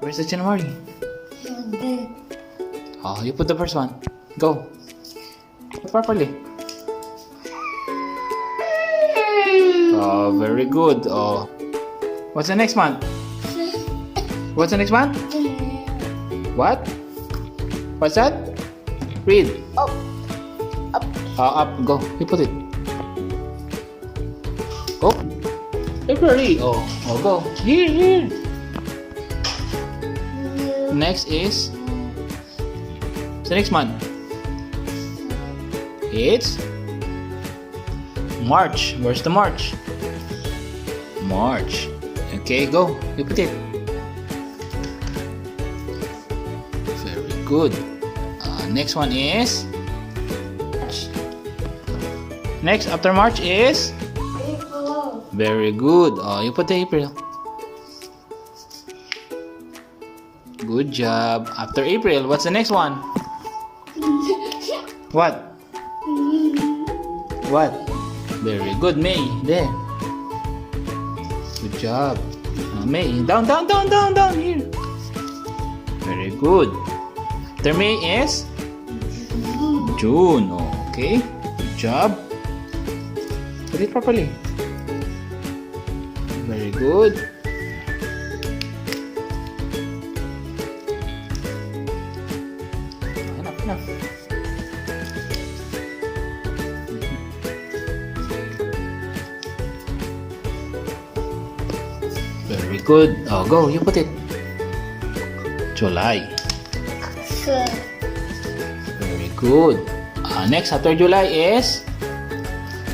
Where's the January? There. Oh, you put the first one. Go. Put properly. Oh, very good. Oh, what's the next month? What's the next month? What? What's that? Read. Up. Up. Up. Go. You put it. Go. February. Oh, go. Here. Next is the next month. It's March. Where's the March? March. Okay, go. You put it. Very good. Next one is next after March is April. very good. Oh, you put the April. Good job. After April, what's the next one? What? What? Very good, May. There. Good job. May. Down. Here. Very good. After May is June. Okay. Good job. Put it properly. Very good. Enough. Very good. Oh, go. You put it. July. Good. Very good. Next after July is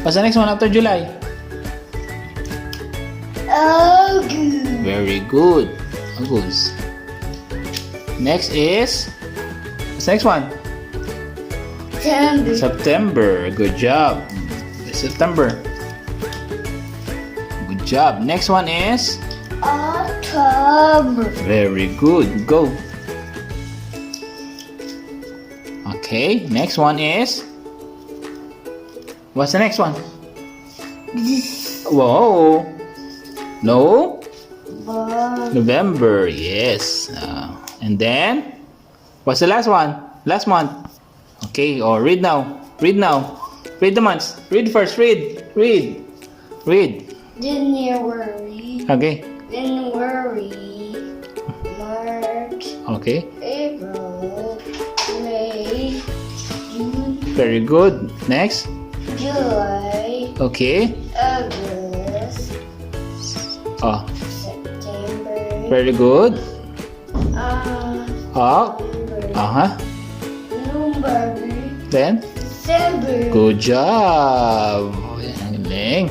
what's the next one after July? August. Very good. August. Next is what's the next one? September. September. Good job. September. Good job. Next one is October. very good. Go. Okay. Next one is what's the next one? Whoa. No. November. Yes. And then what's the last one? Last month. Okay. Oh, read now. Read now. Read the months. Read first. Read. January. Okay. January. March. Okay. April. May. June. Very good. Next. July. Okay. August. Oh, September. very good. Oh. October. November. Then. December. Good job. Ang galing.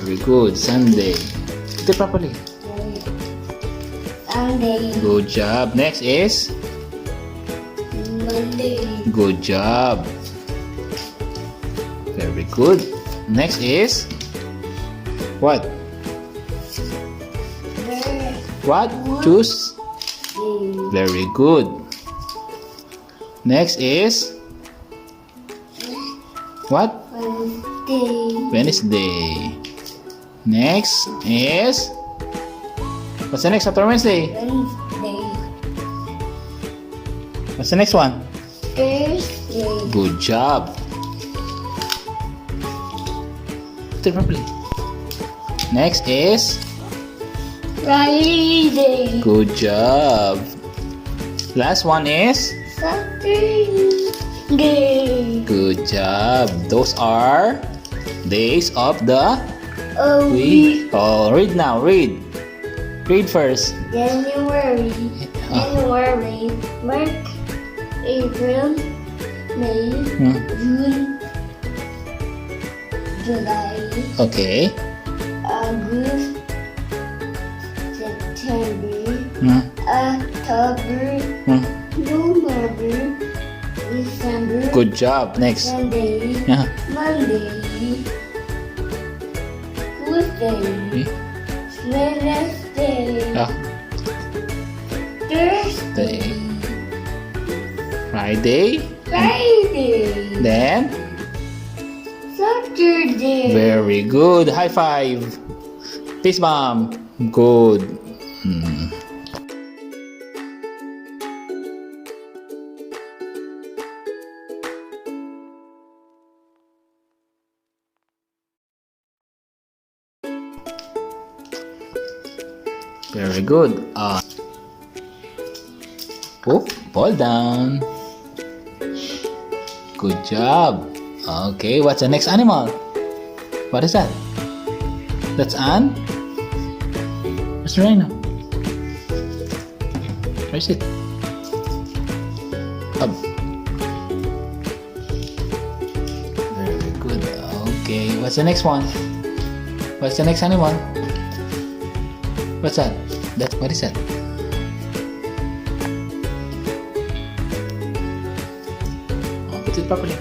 Very good. Sunday. Put it properly. Sunday. Good job. Next is Monday. good job. Very good. Next is what? What? Choose. Very good. Next is what? Wednesday. Next is what's the next after Wednesday? Wednesday. What's the next one? Thursday. Good job. Put it properly. Next is Friday. good job. Last one is Saturday. good job. Those are days of the A week. week. Oh, read now. Read first. January. January. March. April. May. June. July. Okay. August. September. October. November. December. Good job. Next. Sunday. Yeah. Monday. Tuesday. Wednesday. Thursday. Friday. Friday. Then Saturday. very good. High five. Peace bomb. Good. Very good. Oh, fall down. Good job. Okay, what's the next animal? What is that? That's Anne? Where's the rhino? Where's it? Up. Very good. Okay, what's the next one? What's the next animal? What's that? What is that? Put it properly.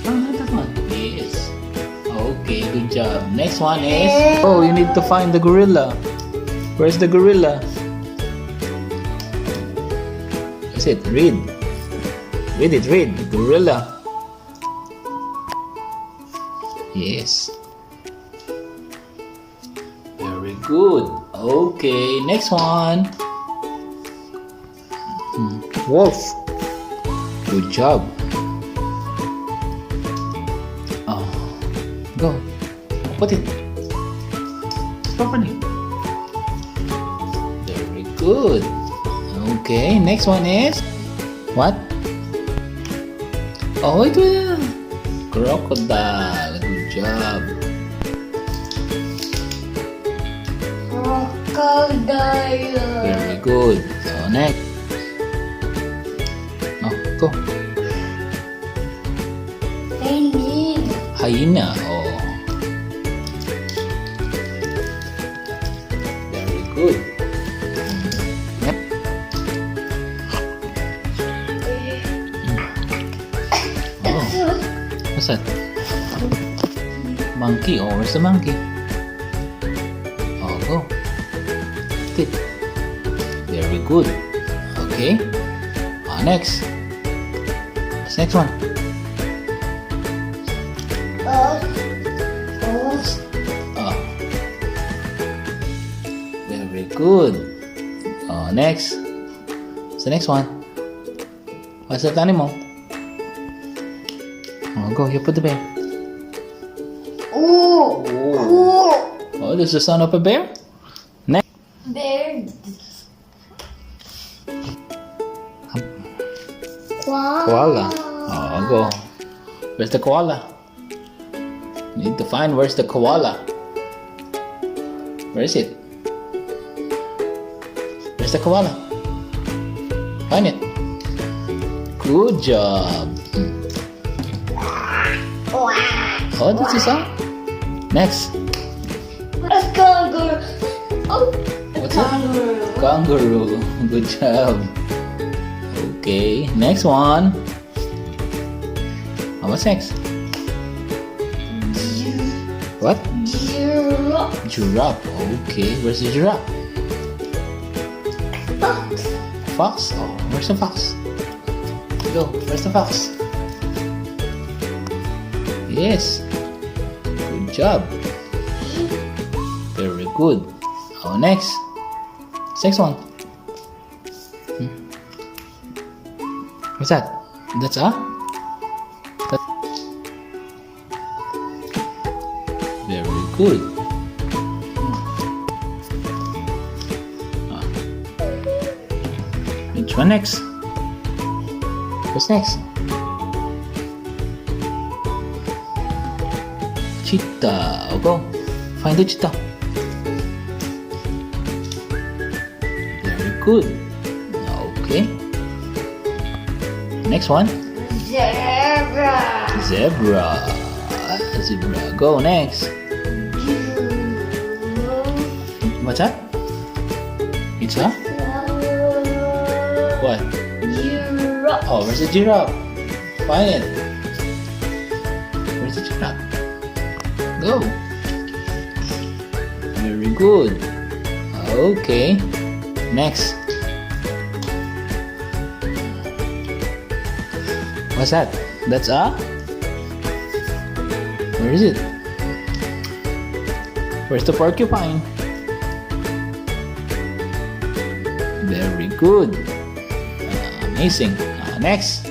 Oh, not that one. Yes. Okay, good job. Next one is... Oh, you need to find the gorilla. Where's the gorilla? What's it? Read. Read it, read. Gorilla. Yes. Very good. Okay, next one. Wolf. Good job. Go. Put it properly. Very good. Okay, next one is what? Oh, it will. Crocodile. Good job. Crocodile. Very good. So next. Oh, go. Penguin. Hyena. Oh. Very good. Yep. Oh. What's that? Monkey. Oh, where's the monkey? Oh, go. Tip. Very good. Okay. Next. What's next one? Very good. Next. What's the next one? What's that animal? Go. You put the bear. Oh. Oh, this is the son of a bear? Next. Bear. Koala. Go. Where's the koala? Need to find where's the koala. Where is it? Where's the koala? Find it. Good job. Oh, that's the song. Next. A kangaroo. Oh, What's that? Kangaroo. Good job. Okay, next one. What's next? What? Giraffe. Giraffe. Okay, where's the giraffe? Fox. Fox. Oh, where's the fox? Go. Where's the fox? Yes. Good job. Very good. Next. Next one. What's that? That's very good. Which one next? What's next? Cheetah. Oh, go. Find the cheetah. Very good. Okay. Next one. Zebra. Zebra. Zebra. Go next. What's that? It's a what? Giraffe. Oh, where's the giraffe? Find it. Where's the giraffe? Go. Very good. Okay. Next. What's that? That's a? Where is it? Where's the porcupine? Very good. Amazing. Next.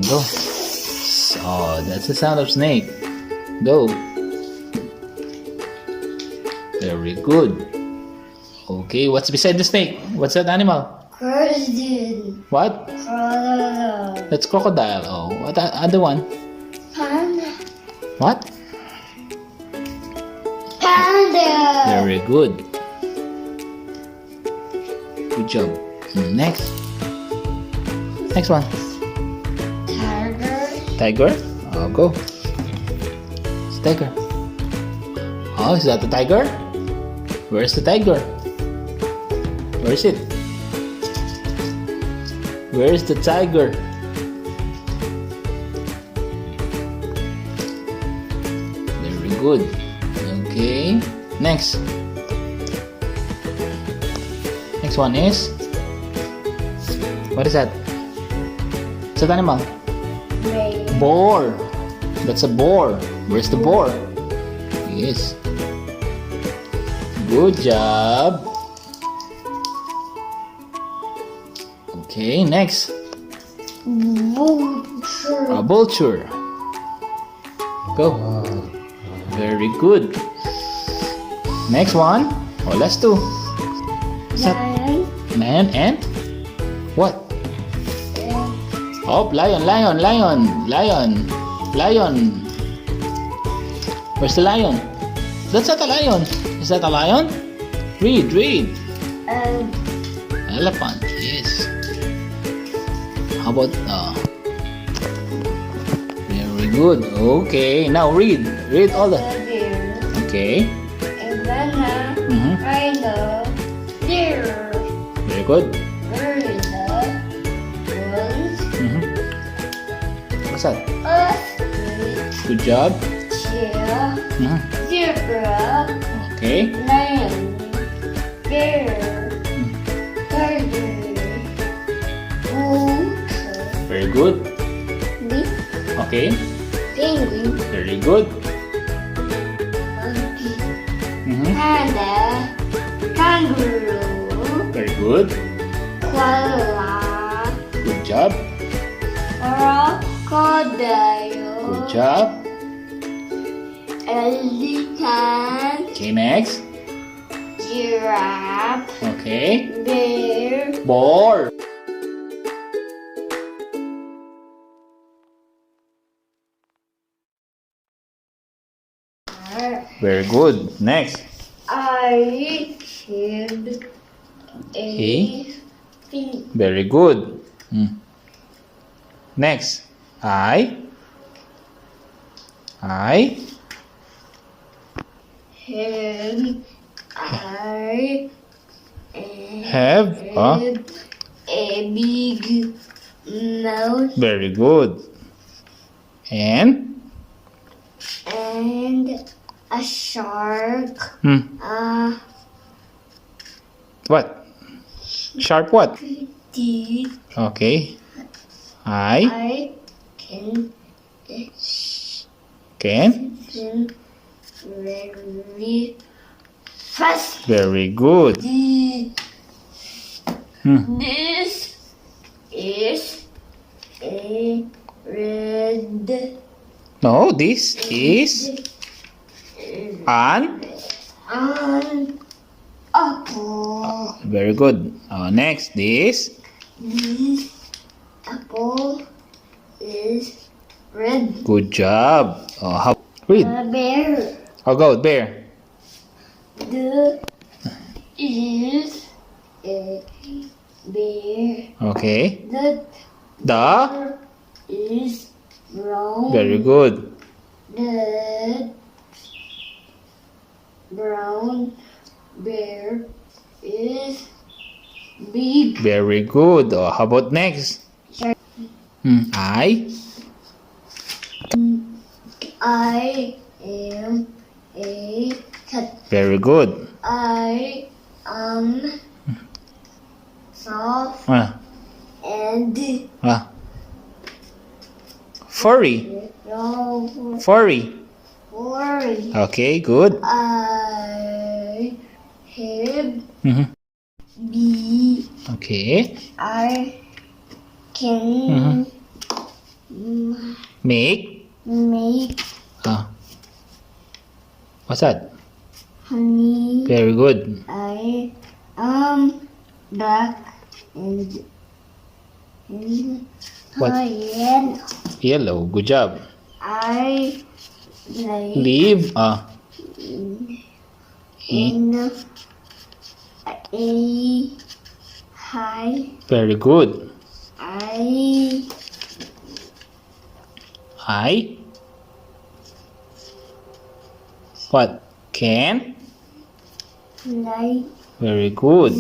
Go. So that's the sound of snake. Go. Very good. Okay, what's beside the snake? What's that animal? Crocodile. What? Crocodile. That's crocodile. Oh, what other one? Panda. What? Panda. Very good. Good job. Next. Next one. Tiger. Tiger. Oh, go. It's tiger. Oh, is that the tiger? Where's the tiger? Where is it? Where is the tiger? Very good. Okay. Next. Next one is. What is that? It's an animal. Ray. Boar. That's a boar. Where's the boar? Yes. Good job. Okay, next. Vulture. A vulture. Go. Very good. Next one. Oh, last two. Lion. Man and what? Oh, lion. Where's the lion? That's not a lion. Is that a lion? Read. Elephant. Yes. How about very good. Okay, now read all the. Deer. Okay. Iguana. Mhm. Rhino. Deer. Very good. Gorilla. Wolf. What's that? Ostrich. Good job. Cheetah. Mhm. Zebra. Okay. Lion. Bear. Tiger. Wolf. Very good. Leaf. Okay. Penguin. Very good. Monkey. Mhm. Panda. Kangaroo. Very good. Koala. Good job. Crocodile. Good job. Elephant. Okay, next. Giraffe. Okay. Bear. Boar. Very good. Next. I killed Okay. a pig. Very good. Next. I And I have a big mouth very good. And and a shark. what? Sharp what? Teeth. Okay. I I can very fast. very good. This is a red No, this is an apple. very good. Next, this This apple is red. good job. How read? A bear. How go bear? The is a bear. Okay. The The is brown. very good. The brown bear is big. Very good. How about next? I am a cat. very good. I am soft and Furry. no Furry. worry. Okay, good. Mhm. B Okay. I can Make. make What's that? honey. Very good. I am black and What? yellow. Yellow. Good job. I like Leave. in a high. Very good. I I. What? Can. like Very good.